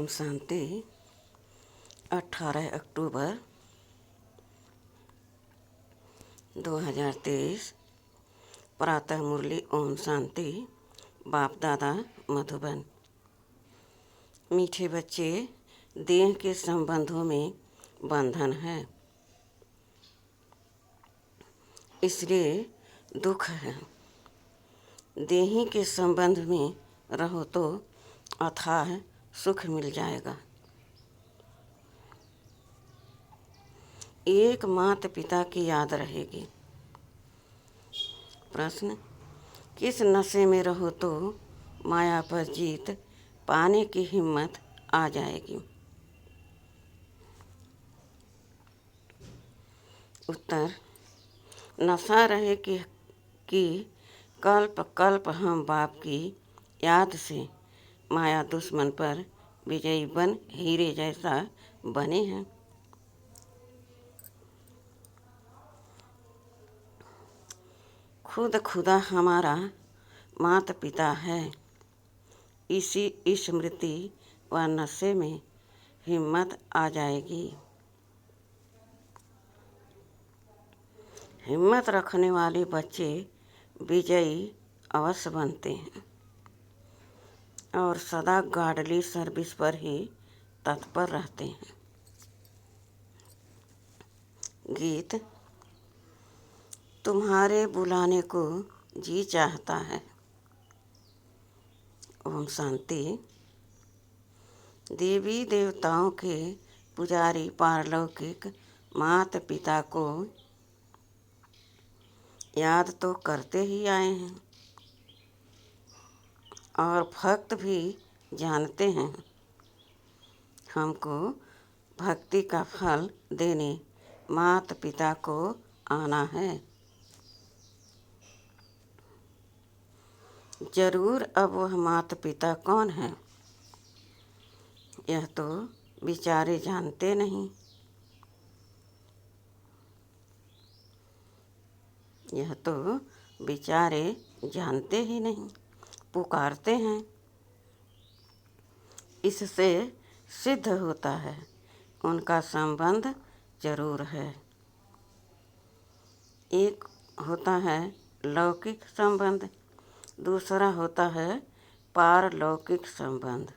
ओम शांति। 18 अक्टूबर 2023 प्रातः मुरली। ओम शांति। बाप दादा मधुबन। मीठे बच्चे, देह के संबंधों में बंधन है, इसलिए दुख है। देही के संबंध में रहो तो अथाह सुख मिल जाएगा। एक माता पिता की याद रहेगी। प्रश्न: किस नशे में रहो तो माया पर जीत पाने की हिम्मत आ जाएगी? उत्तर: नशा रहे कि कल्प कल्प हम बाप की याद से माया दुश्मन पर विजयी बन हीरे जैसा बने हैं। खुद खुदा हमारा माता पिता है। इसी स्मृति व नशे में हिम्मत आ जाएगी। हिम्मत रखने वाले बच्चे विजयी अवश्य बनते हैं और सदा गार्डली सर्विस पर ही तत्पर रहते हैं। गीत: तुम्हारे बुलाने को जी चाहता है। ओम शांति। देवी देवताओं के पुजारी पारलौकिक माता पिता को याद तो करते ही आए हैं और भक्त भी जानते हैं हमको भक्ति का फल देने माता पिता को आना है। जरूर अब वह माता पिता कौन है, यह तो बेचारे जानते नहीं। यह तो बेचारे जानते ही नहीं, पुकारते हैं। इससे सिद्ध होता है उनका संबंध जरूर है। एक होता है लौकिक संबंध, दूसरा होता है पारलौकिक संबंध।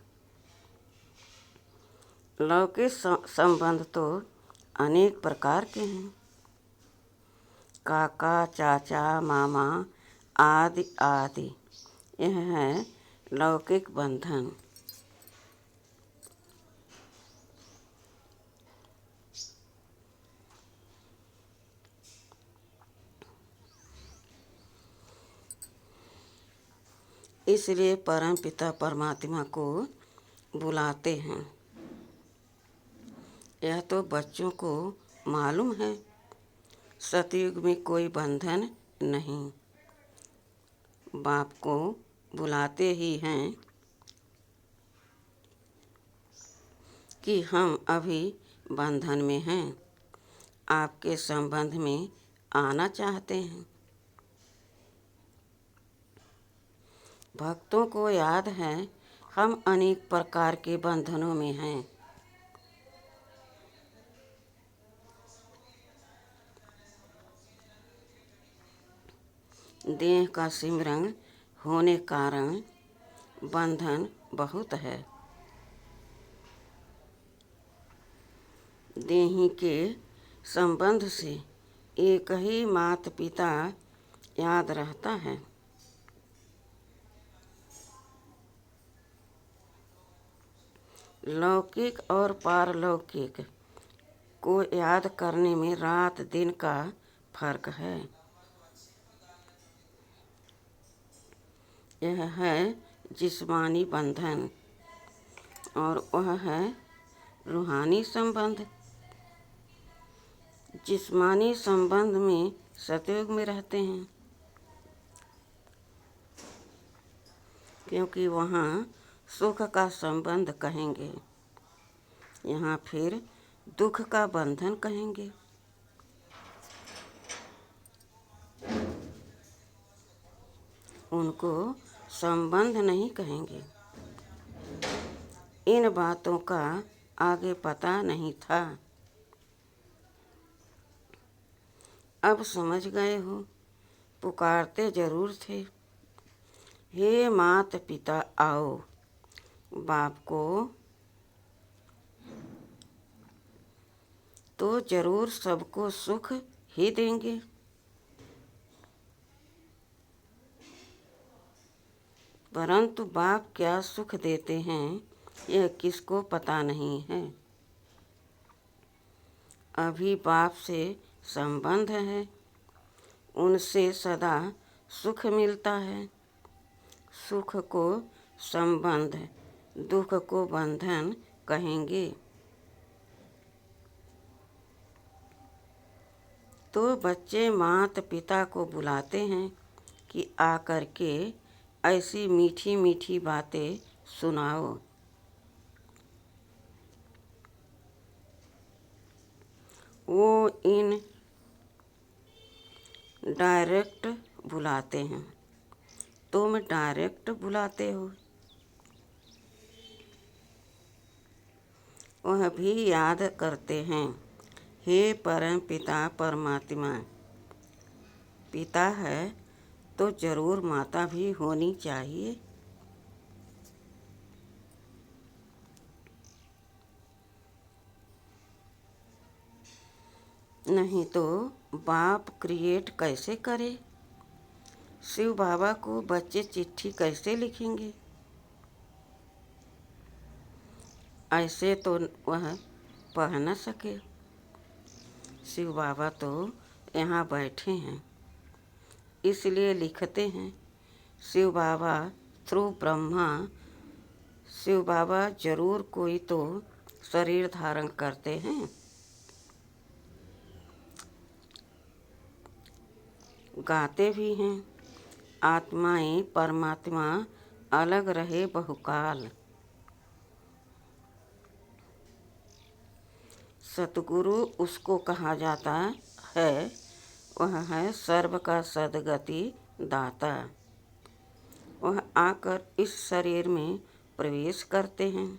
लौकिक संबंध तो अनेक प्रकार के हैं। काका, चाचा, मामा आदि आदि, यह है लौकिक बंधन। इसलिए परम पिता परमात्मा को बुलाते हैं। यह तो बच्चों को मालूम है। सतयुग में कोई बंधन नहीं, बाप को बुलाते ही हैं कि हम अभी बंधन में हैं, आपके संबंध में आना चाहते हैं। भक्तों को याद है हम अनेक प्रकार के बंधनों में हैं। देह का सिमरन होने कारण बंधन बहुत है। देही के संबंध से एक ही माता पिता याद रहता है। लौकिक और पारलौकिक को याद करने में रात दिन का फर्क है। यह है जिस्मानी बंधन और वह है रूहानी संबंध। जिस्मानी संबंध में सतयुग में रहते हैं, क्योंकि वहाँ सुख का संबंध कहेंगे, यहाँ फिर दुख का बंधन कहेंगे। उनको संबंध नहीं कहेंगे। इन बातों का आगे पता नहीं था। अब समझ गए हो, पुकारते जरूर थे, हे माता पिता आओ, बाप को तो जरूर सबको सुख ही देंगे। परंतु बाप क्या सुख देते हैं यह किसको पता नहीं है। अभी बाप से संबंध है, उनसे सदा सुख मिलता है। सुख को संबंध, दुख को बंधन कहेंगे। तो बच्चे माता पिता को बुलाते हैं कि आकर के ऐसी मीठी मीठी बातें सुनाओ। वो इन डायरेक्ट बुलाते हैं, तुम डायरेक्ट बुलाते हो। वह भी याद करते हैं, हे परम पिता परमात्मा। पिता है तो जरूर माता भी होनी चाहिए। नहीं तो बाप क्रिएट कैसे करे। शिव बाबा को बच्चे चिट्ठी कैसे लिखेंगे। ऐसे तो वह पढ़ न सके। शिव बाबा तो यहाँ बैठे हैं, इसलिए लिखते हैं। शिव बाबा थ्रू ब्रह्मा, शिव बाबा जरूर कोई तो शरीर धारण करते हैं। गाते भी हैं, आत्माएं परमात्मा अलग रहे बहुकाल। सतगुरु उसको कहा जाता है, वह है सर्व का सद्गति दाता। वह आकर इस शरीर में प्रवेश करते हैं,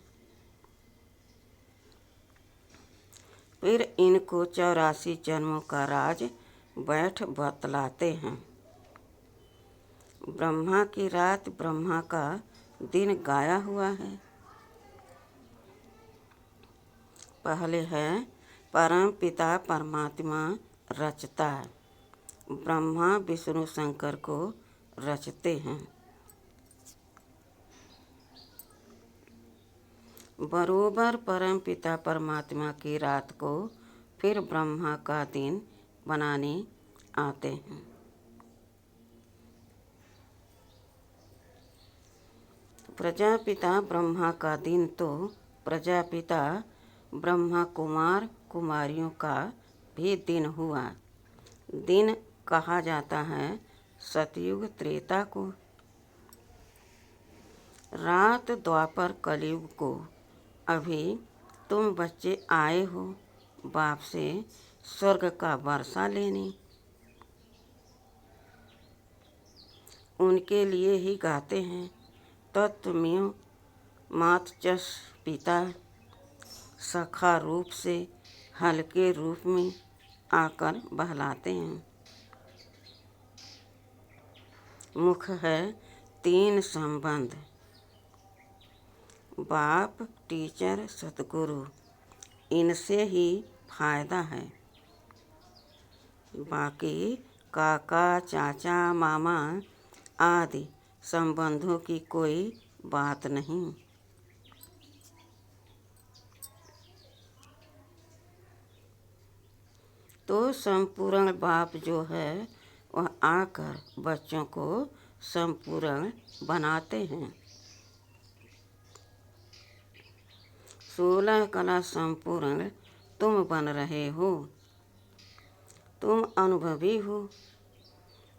फिर इनको 84 जन्मों का राज बैठ बतलाते हैं। ब्रह्मा की रात ब्रह्मा का दिन गाया हुआ है। पहले है परम पिता परमात्मा रचता, ब्रह्मा विष्णु शंकर को रचते हैं। बरोबर परम पिता परमात्मा की रात को फिर ब्रह्मा का दिन बनाने आते हैं। प्रजापिता ब्रह्मा का दिन तो प्रजापिता ब्रह्मा कुमार कुमारियों का भी दिन हुआ। दिन कहा जाता है सतयुग त्रेता को, रात द्वापर कलयुग को। अभी तुम बच्चे आए हो बाप से स्वर्ग का वर्षा लेने, उनके लिए ही गाते हैं। तत्वमय मात चस पिता, सखा रूप से हल्के रूप में आकर बहलाते हैं। मुख है 3 संबंध, बाप टीचर सतगुरु, इनसे ही फायदा है। बाकी काका चाचा मामा आदि संबंधों की कोई बात नहीं। तो संपूर्ण बाप जो है वह आकर बच्चों को संपूर्ण बनाते हैं। 16 कला संपूर्ण तुम बन रहे हो। तुम अनुभवी हो,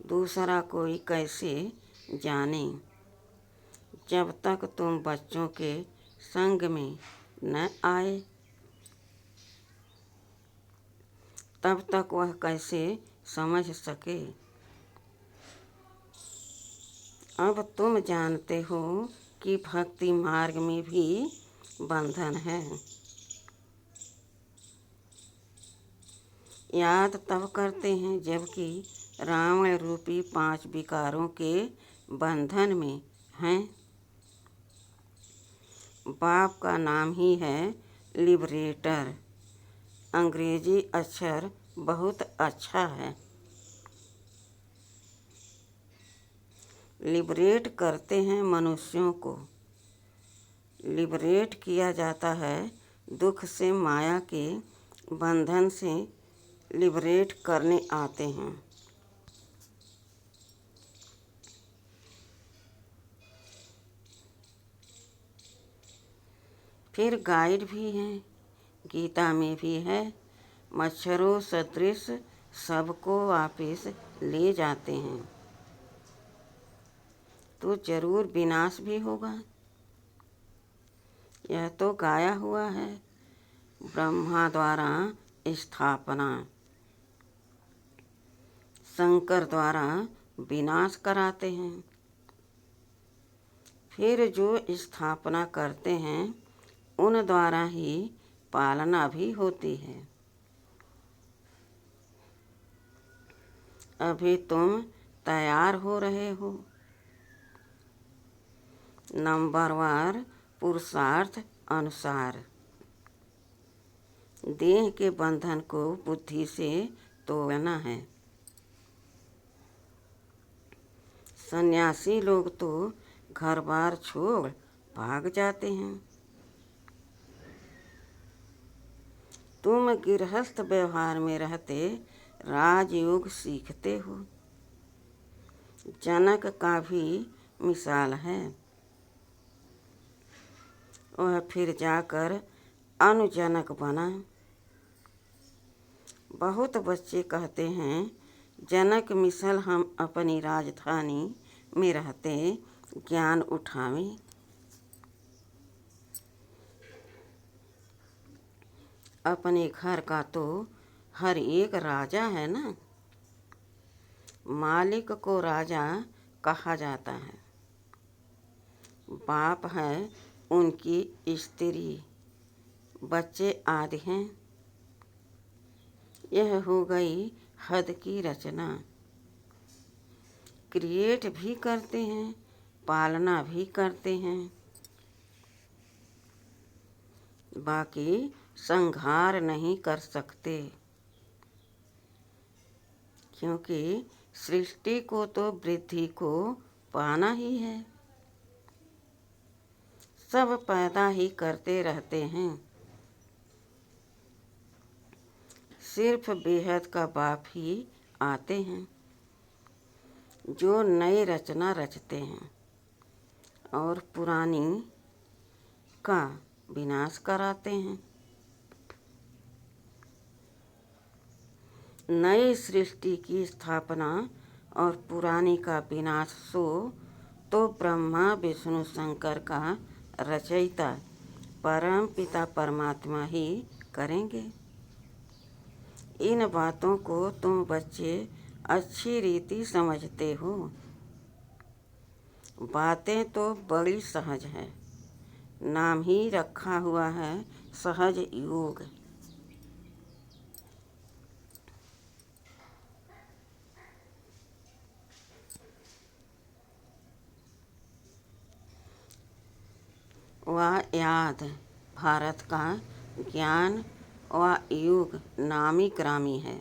दूसरा कोई कैसे जाने। जब तक तुम बच्चों के संग में न आए तब तक वह कैसे समझ सके। अब तुम जानते हो कि भक्ति मार्ग में भी बंधन है। याद तब करते हैं जबकि रावण रूपी 5 विकारों के बंधन में हैं। बाप का नाम ही है लिबरेटर। अंग्रेजी अक्षर बहुत अच्छा है। लिबरेट करते हैं मनुष्यों को। लिबरेट किया जाता है दुख से, माया के बंधन से लिबरेट करने आते हैं। फिर गाइड भी हैं, गीता में भी है, मच्छरों सदृश सबको वापस ले जाते हैं। तो जरूर विनाश भी होगा। यह तो गाया हुआ है। ब्रह्मा द्वारा स्थापना, शंकर द्वारा विनाश कराते हैं। फिर जो स्थापना करते हैं उन द्वारा ही पालना भी होती है। अभी तुम तैयार हो रहे हो। नंबरवार पुरुषार्थ अनुसार देह के बंधन को बुद्धि से तोड़ना है। सन्यासी लोग तो घर बार छोड़ भाग जाते हैं। तुम गृहस्थ व्यवहार में रहते राजयोग सीखते हो। जनक का भी मिसाल है। वह फिर जाकर अनुजनक बना। बहुत बच्चे कहते हैं जनक मिसल हम अपनी राजधानी में रहते ज्ञान उठावें। अपने घर का तो हर एक राजा है ना। मालिक को राजा कहा जाता है। बाप है उनकी स्त्री, बच्चे आदि हैं। यह हो गई हद की रचना। क्रिएट भी करते हैं, पालना भी करते हैं, बाकी संहार नहीं कर सकते, क्योंकि सृष्टि को तो वृद्धि को पाना ही है। सब पैदा ही करते रहते हैं। सिर्फ बेहद का बाप ही आते हैं जो नई रचना रचते हैं और पुरानी का विनाश कराते हैं। नई सृष्टि की स्थापना और पुरानी का विनाश सो तो ब्रह्मा विष्णु शंकर का रचयिता परम पिता परमात्मा ही करेंगे। इन बातों को तुम बच्चे अच्छी रीति समझते हो। बातें तो बड़ी सहज है। नाम ही रखा हुआ है सहज योग। वायाद भारत का ज्ञान व युग नामी ग्रामी है।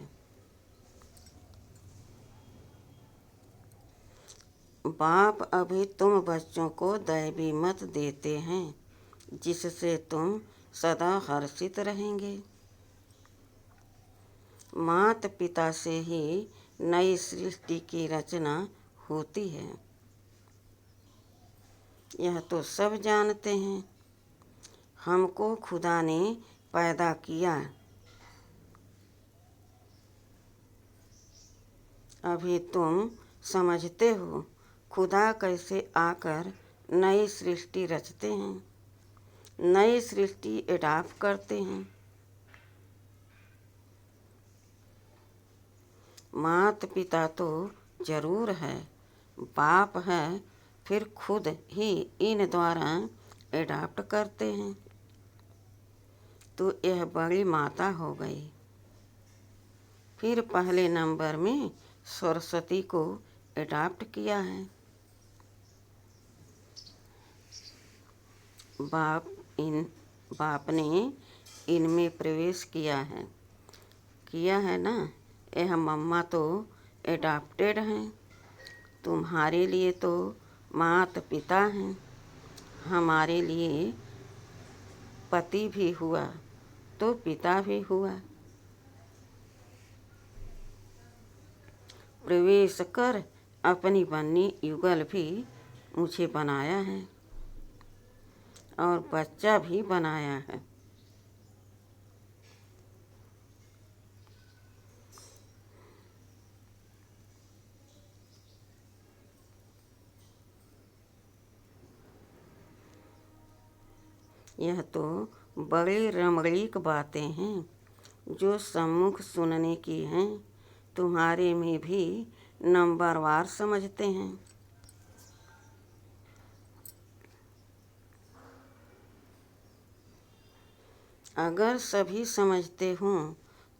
बाप अभी तुम बच्चों को दैवी मत देते हैं जिससे तुम सदा हर्षित रहेंगे। माता पिता से ही नई सृष्टि की रचना होती है। यह तो सब जानते हैं। हमको खुदा ने पैदा किया। अभी तुम समझते हो खुदा कैसे आकर नई सृष्टि रचते हैं, नई सृष्टि एडॉप्ट करते हैं। माता पिता तो जरूर है, बाप है, फिर खुद ही इन द्वारा एडॉप्ट करते हैं। तो यह बड़ी माता हो गई। फिर पहले नंबर में सरस्वती को अडॉप्ट किया है। बाप ने इनमें प्रवेश किया है ना। यह मम्मा तो एडॉप्टेड हैं। तुम्हारे लिए तो माता पिता हैं, हमारे लिए पति भी हुआ तो पिता भी हुआ। प्रवेश कर अपनी बन्नी युगल भी मुझे बनाया है और बच्चा भी बनाया है। यह तो बड़ी रमणीक बातें हैं जो सम्मुख सुनने की हैं। तुम्हारे में भी नंबरवार समझते हैं। अगर सभी समझते हों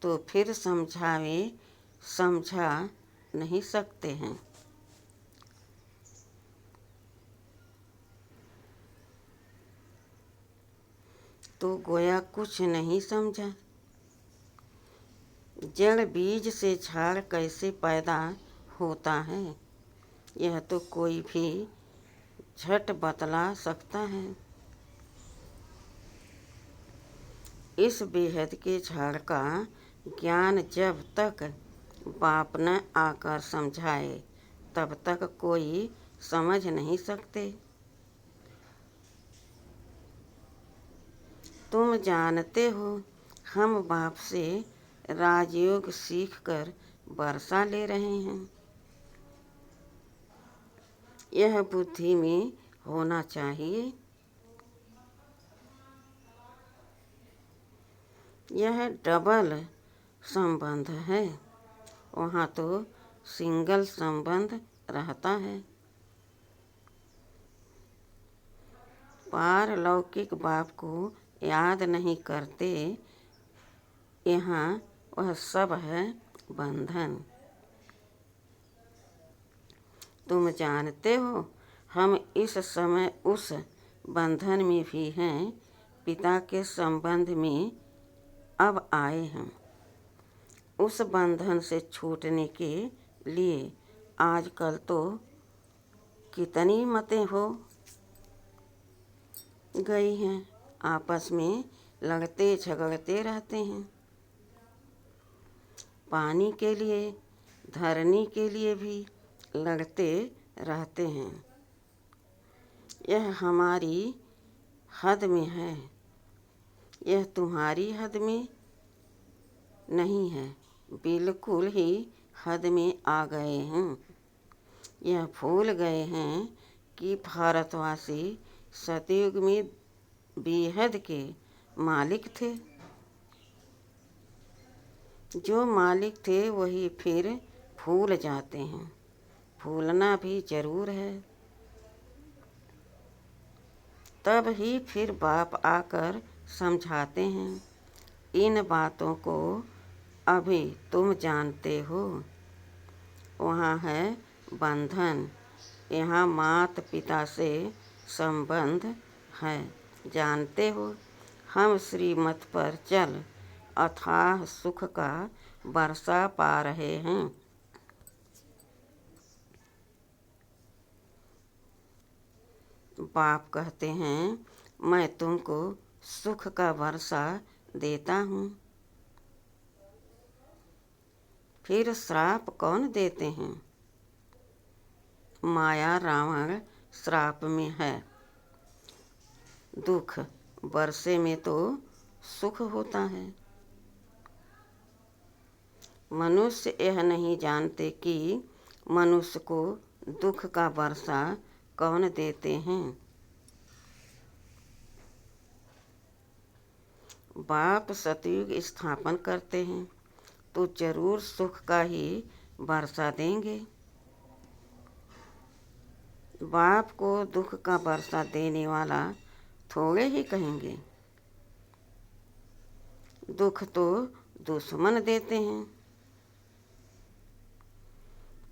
तो फिर समझा नहीं सकते हैं। तो गोया कुछ नहीं समझा। जड़ बीज से झाड़ कैसे पैदा होता है, यह तो कोई भी झट बतला सकता है। इस बेहद के झाड़ का ज्ञान जब तक बाप न आकर समझाए तब तक कोई समझ नहीं सकते। तुम जानते हो हम बाप से राजयोग सीखकर वर्षा ले रहे हैं। यह बुद्धि में होना चाहिए। यह डबल संबंध है, वहाँ तो सिंगल संबंध रहता है। पारलौकिक बाप को याद नहीं करते, यहाँ वह सब है बंधन। तुम जानते हो हम इस समय उस बंधन में भी हैं। पिता के संबंध में अब आए हैं। उस बंधन से छूटने के लिए आजकल तो कितनी मतें हो गई हैं, आपस में लड़ते झगड़ते रहते हैं। पानी के लिए, धरनी के लिए भी लड़ते रहते हैं। यह हमारी हद में है, यह तुम्हारी हद में नहीं है। बिल्कुल ही हद में आ गए हैं। यह भूल गए हैं कि भारतवासी सतयुग में बेहद के मालिक थे। जो मालिक थे वही फिर भूल जाते हैं। भूलना भी जरूर है। तब ही फिर बाप आकर समझाते हैं। इन बातों को अभी तुम जानते हो। वहाँ है बंधन, यहाँ माता पिता से संबंध है। जानते हो हम श्रीमत पर चल अथाह सुख का वर्षा पा रहे हैं। बाप कहते हैं मैं तुमको सुख का वर्षा देता हूँ। फिर श्राप कौन देते हैं? माया रावण श्राप में है। दुख वर्षे में तो सुख होता है। मनुष्य यह नहीं जानते कि मनुष्य को दुख का वर्षा कौन देते हैं। बाप सतयुग स्थापन करते हैं तो जरूर सुख का ही वर्षा देंगे। बाप को दुख का वर्षा देने वाला थोड़े ही कहेंगे। दुख तो दुश्मन देते हैं।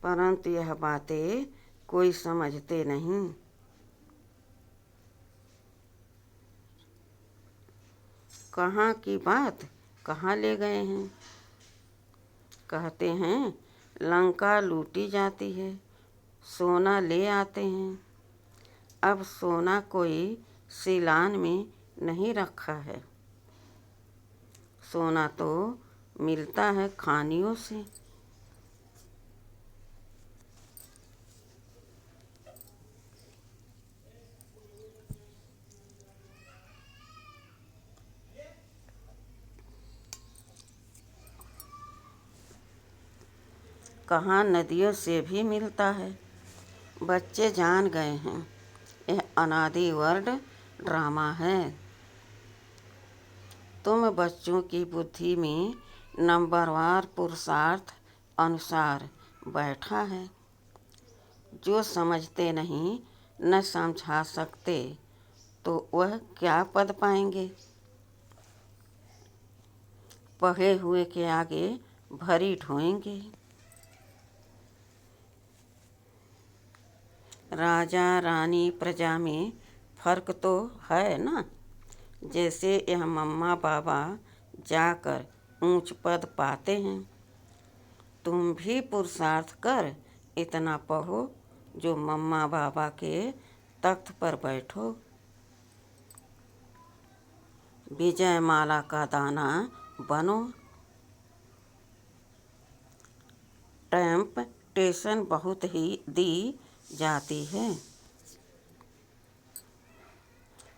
परंतु यह बातें कोई समझते नहीं। कहाँ की बात कहाँ ले गए हैं। कहते हैं लंका लूटी जाती है, सोना ले आते हैं। अब सोना कोई सिलान में नहीं रखा है, सोना तो मिलता है खानियों से। कहाँ नदियों से भी मिलता है। बच्चे जान गए हैं यह अनादि वर्ड ड्रामा है। तुम बच्चों की बुद्धि में नंबरवार पुरुषार्थ अनुसार बैठा है। जो समझते नहीं न समझा सकते तो वह क्या पद पाएंगे। पढ़े हुए के आगे भरी ढोएंगे। राजा रानी प्रजा में फर्क तो है ना। जैसे यह मम्मा बाबा जाकर ऊंच पद पाते हैं, तुम भी पुरुषार्थ कर इतना पढ़ो जो मम्मा बाबा के तख्त पर बैठो। विजय माला का दाना बनो। टेम्पटेशन बहुत ही दी जाती है।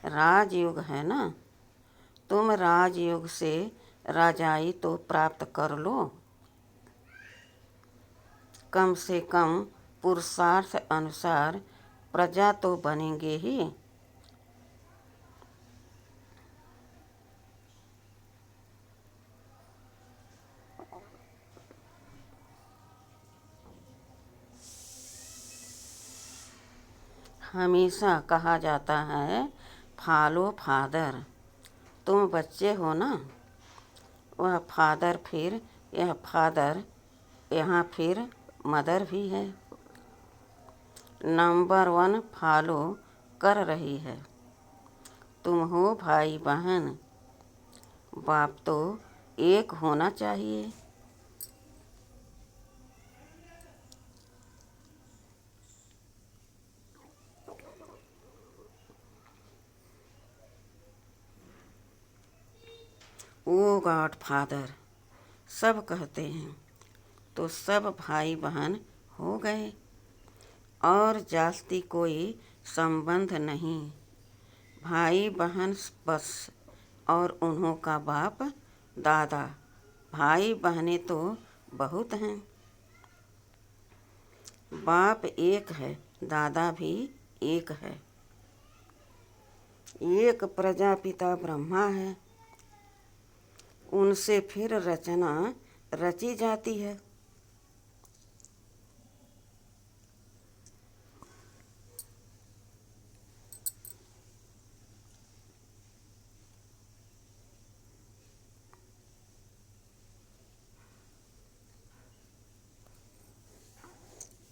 राजयोग है ना, तुम राजयोग से राजाई तो प्राप्त कर लो। कम से कम पुरुषार्थ अनुसार प्रजा तो बनेंगे ही। हमेशा कहा जाता है फॉलो फादर। तुम बच्चे हो ना, वह फादर फिर यह फादर, यहाँ फिर मदर भी है। नंबर 1 फॉलो कर रही है। तुम हो भाई बहन, बाप तो एक होना चाहिए। ओ गॉड फादर सब कहते हैं तो सब भाई बहन हो गए और जास्ती कोई संबंध नहीं। भाई बहन बस, और उन्हों का बाप दादा। भाई बहनें तो बहुत हैं। बाप एक है, दादा भी एक है। एक प्रजापिता ब्रह्मा है, उनसे फिर रचना रची जाती है।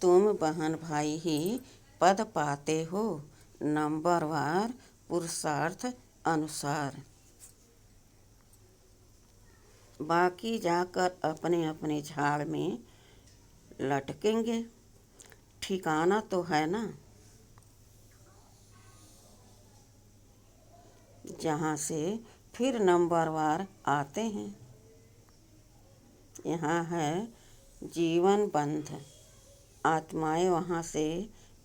तुम बहन भाई ही पद पाते हो नंबरवार पुरुषार्थ अनुसार। बाकी जाकर अपने अपने झाड़ में लटकेंगे। ठिकाना तो है ना, जहाँ से फिर नंबरवार आते हैं। यहाँ है जीवन बंध। आत्माएं वहाँ से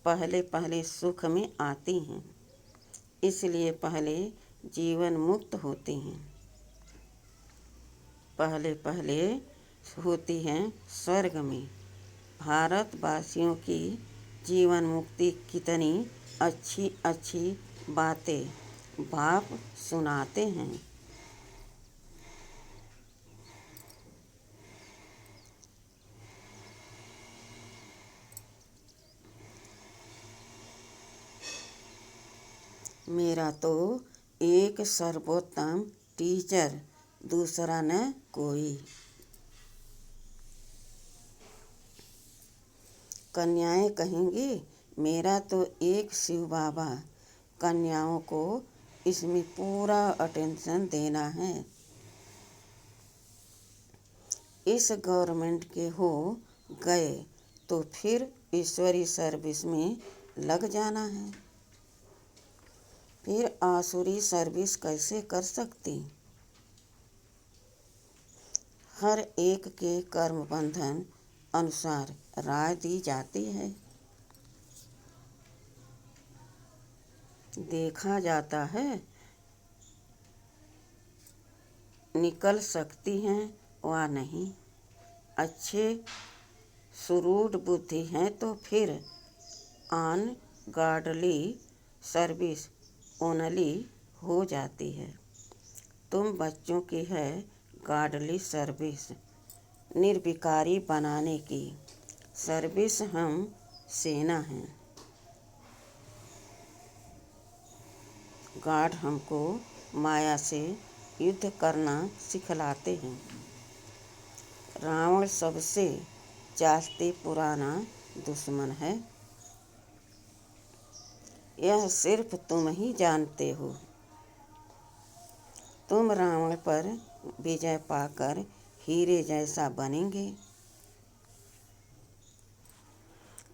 पहले पहले सुख में आती हैं, इसलिए पहले जीवन मुक्त होती हैं। पहले पहले होती हैं स्वर्ग में। भारतवासियों की जीवन मुक्ति कितनी अच्छी अच्छी बातें बाप सुनाते हैं। मेरा तो एक सर्वोत्तम टीचर दूसरा न कोई। कन्याएं कहेंगी मेरा तो एक शिव बाबा। कन्याओं को इसमें पूरा अटेंशन देना है। इस गवर्नमेंट के हो गए तो फिर ईश्वरी सर्विस में लग जाना है। फिर आसुरी सर्विस कैसे कर सकती। हर एक के कर्म बंधन अनुसार राय दी जाती है। देखा जाता है निकल सकती हैं वा नहीं। अच्छे सुरूढ़ बुद्धि हैं तो फिर ऑन गार्डली सर्विस ओनली हो जाती है। तुम बच्चों की है गार्डली सर्विस, निर्विकारी बनाने की सर्विस हम सेना हैं। गार्ड हमको माया से युद्ध करना सिखलाते हैं। रावण सबसे जास्ती पुराना दुश्मन है। यह सिर्फ तुम ही जानते हो। तुम रावण पर विजय पाकर हीरे जैसा बनेंगे।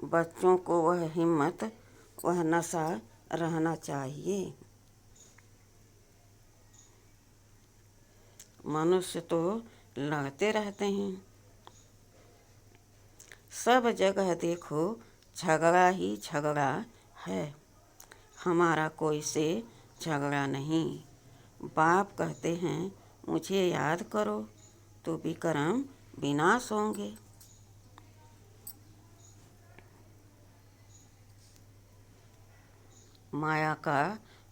बच्चों को वह हिम्मत, वह नशा रहना चाहिए। मनुष्य तो लड़ते रहते हैं। सब जगह देखो झगड़ा ही झगड़ा है। हमारा कोई से झगड़ा नहीं। बाप कहते हैं मुझे याद करो तो विक्रम विनाश होंगे। माया का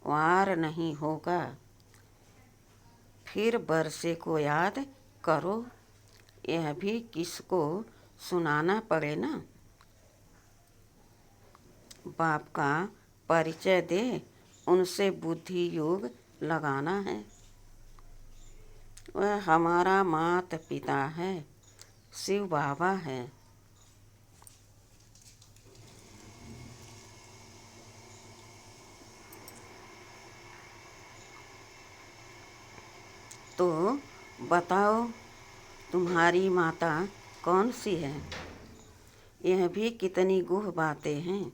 वार नहीं होगा। फिर बरसे को याद करो। यह भी किसको सुनाना पड़े ना। बाप का परिचय दे, उनसे बुद्धि योग लगाना है। वह हमारा माता पिता है, शिव बाबा है। तो बताओ तुम्हारी माता कौन सी है। यह भी कितनी गुह बातें हैं।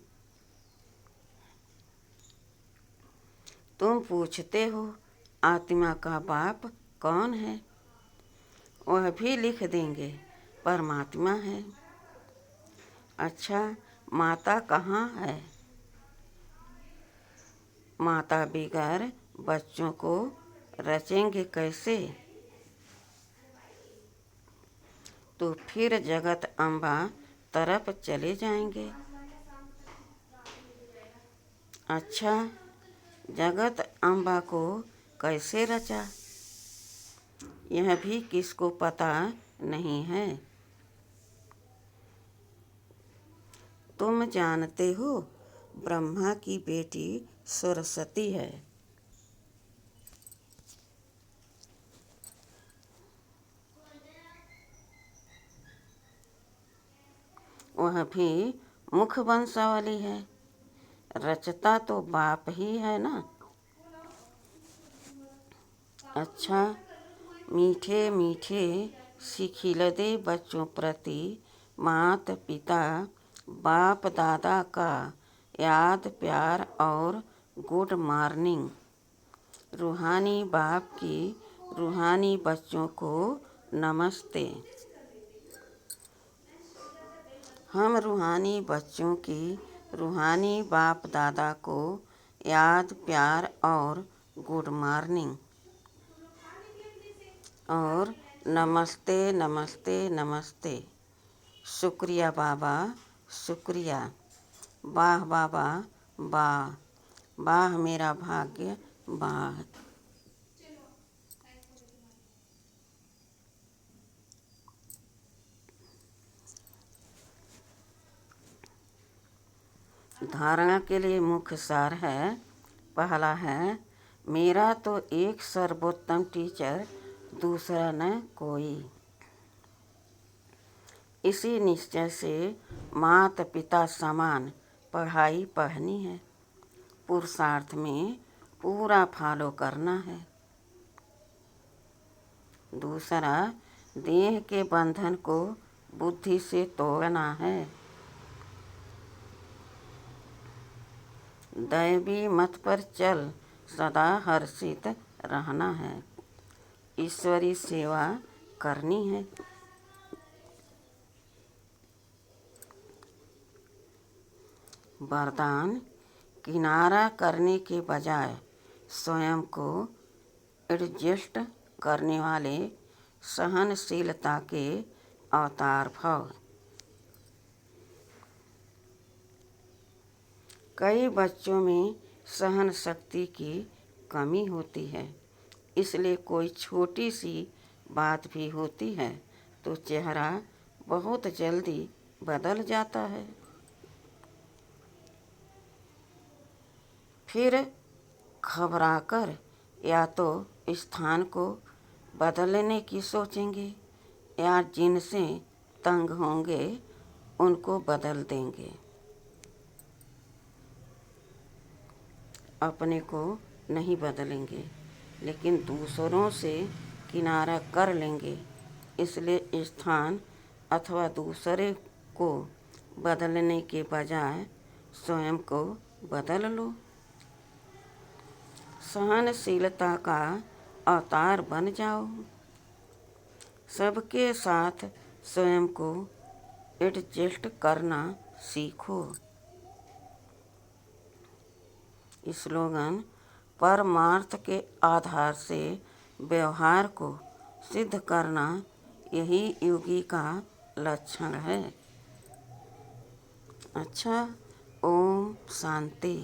तुम पूछते हो आत्मा का बाप कौन है। वह भी लिख देंगे परमात्मा है। अच्छा माता कहाँ है। माता बिगर बच्चों को रचेंगे कैसे। तो फिर जगत अम्बा तरफ चले जाएंगे। अच्छा जगत अम्बा को कैसे रचा, यह भी किसको पता नहीं है। तुम जानते हो ब्रह्मा की बेटी सरस्वती है। वह भी मुख वंशावली है। रचता तो बाप ही है ना। अच्छा मीठे मीठे सिखिलदे बच्चों प्रति माता पिता बाप दादा का याद प्यार और गुड मॉर्निंग। रूहानी बाप की रूहानी बच्चों को नमस्ते। हम रूहानी बच्चों की रूहानी बाप दादा को याद प्यार और गुड मॉर्निंग और नमस्ते नमस्ते नमस्ते। शुक्रिया बाबा शुक्रिया। वाह बाबा वाह, वाह मेरा भाग्य वाह। धारणा के लिए मुख्य सार है। पहला है मेरा तो एक सर्वोत्तम टीचर दूसरा न कोई। इसी निश्चय से माता पिता समान पढ़ाई पढ़नी है, पुरुषार्थ में पूरा फॉलो करना है। दूसरा, देह के बंधन को बुद्धि से तोड़ना है। दैवी मत पर चल सदा हर्षित रहना है, ईश्वरी सेवा करनी है। वरदान, किनारा करने के बजाय स्वयं को एडजस्ट करने वाले सहनशीलता के अवतार भव। कई बच्चों में सहन शक्ति की कमी होती है, इसलिए कोई छोटी सी बात भी होती है तो चेहरा बहुत जल्दी बदल जाता है। फिर घबराकर या तो स्थान को बदलने की सोचेंगे या जिनसे तंग होंगे उनको बदल देंगे। अपने को नहीं बदलेंगे, लेकिन दूसरों से किनारा कर लेंगे। इसलिए स्थान अथवा दूसरे को बदलने के बजाय स्वयं को बदल लो। सहनशीलता का अवतार बन जाओ। सबके साथ स्वयं को एडजस्ट करना सीखो। स्लोगन, परमार्थ के आधार से व्यवहार को सिद्ध करना यही योगी का लक्षण है। अच्छा, ओम शांति।